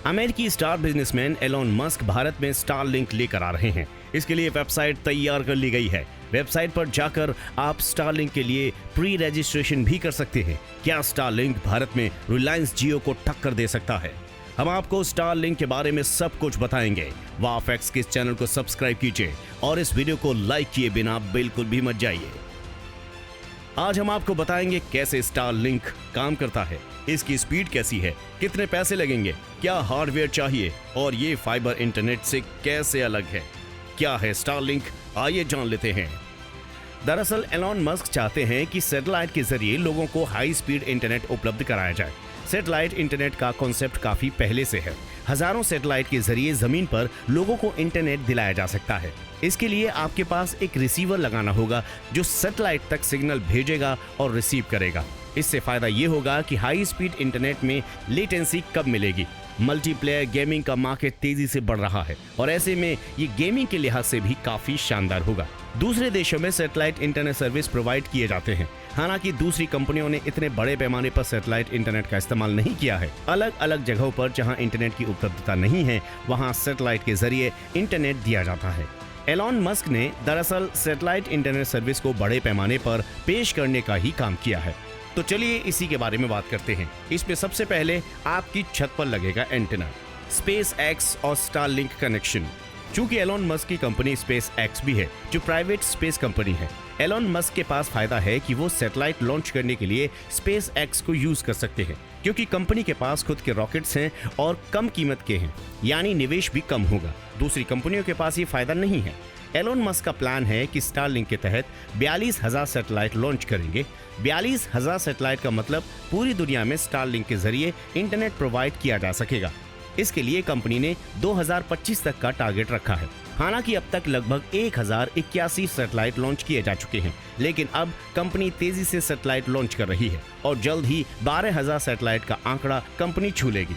अमेरिकी star businessman Elon Musk Bharat में Starlink लेकर आ रहे हैं। इसके लिए वेबसाइट तैयार कर ली गई है। वेबसाइट पर जाकर आप स्टारलिंक के लिए प्री रजिस्ट्रेशन भी कर सकते हैं। क्या स्टारलिंक भारत में रिलायंस जियो को टक्कर दे सकता है? हम आपको स्टारलिंक के बारे में सब कुछ बताएंगे। वाव फैक्ट्स के इस चैनल को सब्सक्राइब कीजिए और इस वीडियो को लाइक किए बिना बिल्कुल भी मत जाइए। आज हम आपको बताएंगे कैसे स्टारलिंक काम करता है, इसकी स्पीड कैसी है, कितने पैसे लगेंगे, क्या हार्डवेयर चाहिए और ये फाइबर इंटरनेट से कैसे अलग है। क्या है स्टारलिंक, आइए जान लेते हैं। दरअसल एलोन मस्क चाहते हैं कि सैटेलाइट के जरिए लोगों को हाई स्पीड इंटरनेट उपलब्ध कराया जाए। सैटेलाइट इंटरनेट का कॉन्सेप्ट काफी पहले से है। हजारों सैटेलाइट के जरिए जमीन पर लोगों को इंटरनेट दिलाया जा सकता है। इसके लिए आपके पास एक रिसीवर लगाना होगा जो सैटेलाइट तक सिग्नल भेजेगा और रिसीव करेगा। इससे फायदा ये होगा कि हाई स्पीड इंटरनेट में लेटेंसी कब मिलेगी। मल्टीप्लेयर गेमिंग का मार्केट तेजी से बढ़ रहा है और ऐसे में ये गेमिंग के लिहाज से भी काफी शानदार होगा। दूसरे देशों में सैटेलाइट इंटरनेट सर्विस प्रोवाइड किए जाते हैं। हालांकि दूसरी कंपनियों ने इतने बड़े पैमाने पर सैटेलाइट इंटरनेट का इस्तेमाल नहीं किया है। अलग अलग जगहों पर जहां इंटरनेट की उपलब्धता नहीं है, वहां सैटेलाइट के जरिए इंटरनेट दिया जाता है। एलोन मस्क ने दरअसल सैटेलाइट इंटरनेट सर्विस को बड़े पैमाने पर पेश करने का ही काम किया है। तो चलिए इसी के बारे में बात करते हैं। इसमें सबसे पहले आपकी छत पर लगेगा एंटेना, स्पेस एक्स और स्टारलिंक कनेक्शन। चूंकि एलोन मस्क की कंपनी स्पेस एक्स भी है, जो प्राइवेट स्पेस कंपनी है, एलोन मस्क के पास फायदा है कि वो सैटेलाइट लॉन्च करने के लिए स्पेस एक्स को यूज कर सकते हैं, क्योंकि कंपनी के पास खुद के रॉकेट्स हैं और कम कीमत के हैं, यानी निवेश भी कम होगा। दूसरी कंपनियों के पास ये फायदा नहीं है। एलोन मस्क का प्लान है कि स्टारलिंक के तहत 42,000 सैटेलाइट लॉन्च करेंगे। 42,000 सैटेलाइट का मतलब पूरी दुनिया में स्टारलिंक के जरिए इंटरनेट प्रोवाइड किया जा सकेगा। इसके लिए कंपनी ने 2025 तक का टारगेट रखा है। हालांकि अब तक लगभग 1081 सैटेलाइट लॉन्च किए जा चुके हैं, लेकिन अब कंपनी तेजी से सैटेलाइट लॉन्च कर रही है और जल्द ही 12,000 सैटेलाइट का आंकड़ा कंपनी छू लेगी।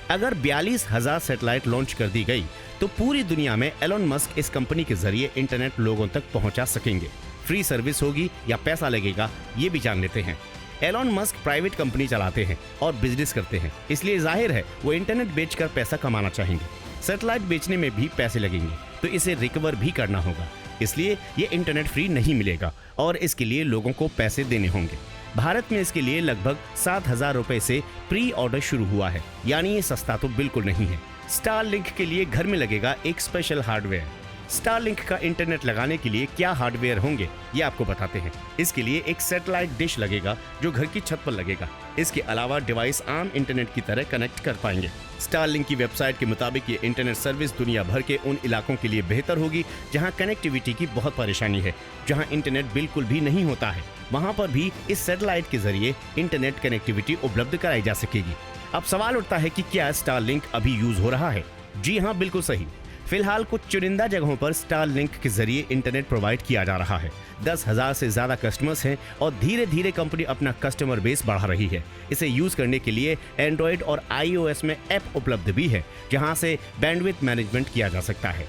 अगर 42,000 सैटेलाइट लॉन्च कर दी गई तो पूरी दुनिया में एलोन मस्क इस कंपनी के जरिए इंटरनेट लोगों तक पहुंचा सकेंगे। फ्री सर्विस होगी या पैसा लगेगा, ये भी जान लेते हैं। एलोन मस्क प्राइवेट कंपनी चलाते हैं और बिजनेस करते हैं, इसलिए जाहिर है वो इंटरनेट बेचकर पैसा कमाना चाहेंगे। सैटेलाइट बेचने में भी पैसे लगेंगे, तो इसे रिकवर भी करना होगा। इसलिए ये इंटरनेट फ्री नहीं मिलेगा और इसके लिए लोगों को पैसे देने होंगे। भारत में इसके लिए लगभग 7,000 रुपए से प्री ऑर्डर शुरू हुआ है, यानी ये सस्ता तो बिल्कुल नहीं है। स्टारलिंक के लिए घर में लगेगा एक स्पेशल हार्डवेयर। स्टारलिंक का इंटरनेट लगाने के लिए क्या हार्डवेयर होंगे, ये आपको बताते हैं। इसके लिए एक सैटेलाइट डिश लगेगा जो घर की छत पर लगेगा। इसके अलावा डिवाइस आम इंटरनेट की तरह कनेक्ट कर पाएंगे। स्टारलिंक की वेबसाइट के मुताबिक ये इंटरनेट सर्विस दुनिया भर के उन इलाकों के लिए बेहतर होगी जहां कनेक्टिविटी की बहुत परेशानी है, जहां इंटरनेट बिल्कुल भी नहीं होता है। वहां पर भी इस सैटेलाइट के जरिए इंटरनेट कनेक्टिविटी उपलब्ध कराई जा सकेगी। अब सवाल उठता है कि क्या स्टारलिंक अभी यूज हो रहा है? जी हाँ, बिल्कुल सही। फिलहाल कुछ चुनिंदा जगहों पर स्टारलिंक के जरिए इंटरनेट प्रोवाइड किया जा रहा है। 10,000 से ज्यादा कस्टमर्स हैं और धीरे धीरे कंपनी अपना कस्टमर बेस बढ़ा रही है। इसे यूज करने के लिए एंड्रॉइड और iOS में ऐप उपलब्ध भी है, जहां से बैंडविड्थ मैनेजमेंट किया जा सकता है।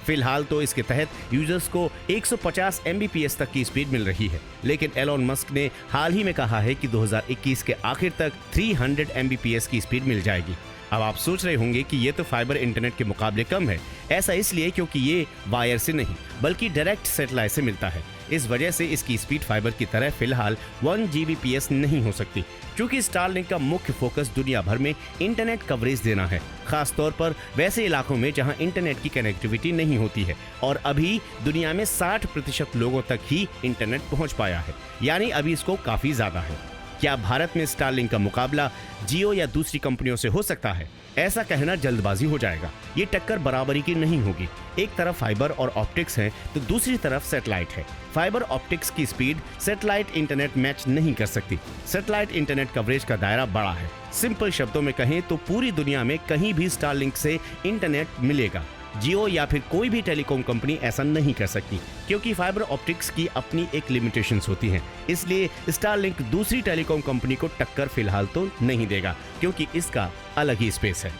फिलहाल तो इसके तहत यूजर्स को 150 Mbps तक की स्पीड मिल रही है, लेकिन एलोन मस्क ने हाल ही में कहा है कि 2021 के आखिर तक 300 Mbps की स्पीड मिल जाएगी। अब आप सोच रहे होंगे कि ये तो फाइबर इंटरनेट के मुकाबले कम है। ऐसा इसलिए क्योंकि ये वायर से नहीं बल्कि डायरेक्ट सैटेलाइट से मिलता है। इस वजह से इसकी स्पीड फाइबर की तरह फिलहाल 1 Gbps नहीं हो सकती। क्योंकि स्टारलिंक का मुख्य फोकस दुनिया भर में इंटरनेट कवरेज देना है, खासतौर पर वैसे इलाकों में जहां इंटरनेट की कनेक्टिविटी नहीं होती है और अभी दुनिया में 60% लोगों तक ही इंटरनेट पहुंच पाया है, यानी अभी इसको काफी ज्यादा है। क्या भारत में स्टारलिंक का मुकाबला जियो या दूसरी कंपनियों से हो सकता है? ऐसा कहना जल्दबाजी हो जाएगा। ये टक्कर बराबरी की नहीं होगी। एक तरफ फाइबर और ऑप्टिक्स है तो दूसरी तरफ सैटेलाइट है। फाइबर ऑप्टिक्स की स्पीड सैटेलाइट इंटरनेट मैच नहीं कर सकती। सैटेलाइट इंटरनेट कवरेज का दायरा बड़ा है। सिंपल शब्दों में कहें तो पूरी दुनिया में कहीं भी स्टारलिंक से इंटरनेट मिलेगा। जियो या फिर कोई भी टेलीकॉम कंपनी ऐसा नहीं कर सकती, क्योंकि फाइबर ऑप्टिक्स की अपनी एक लिमिटेशंस होती हैं। इसलिए स्टारलिंक दूसरी टेलीकॉम कंपनी को टक्कर फिलहाल तो नहीं देगा, क्योंकि इसका अलग ही स्पेस है।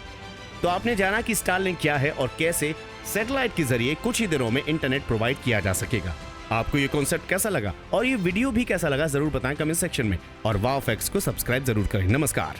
तो आपने जाना कि स्टारलिंक क्या है और कैसे सैटेलाइट के जरिए कुछ ही दिनों में इंटरनेट प्रोवाइड किया जा सकेगा। आपको ये कॉन्सेप्ट कैसा लगा और ये वीडियो भी कैसा लगा जरूर बताएं कमेंट सेक्शन में, और वाव फैक्ट्स को सब्सक्राइब जरूर करें। नमस्कार।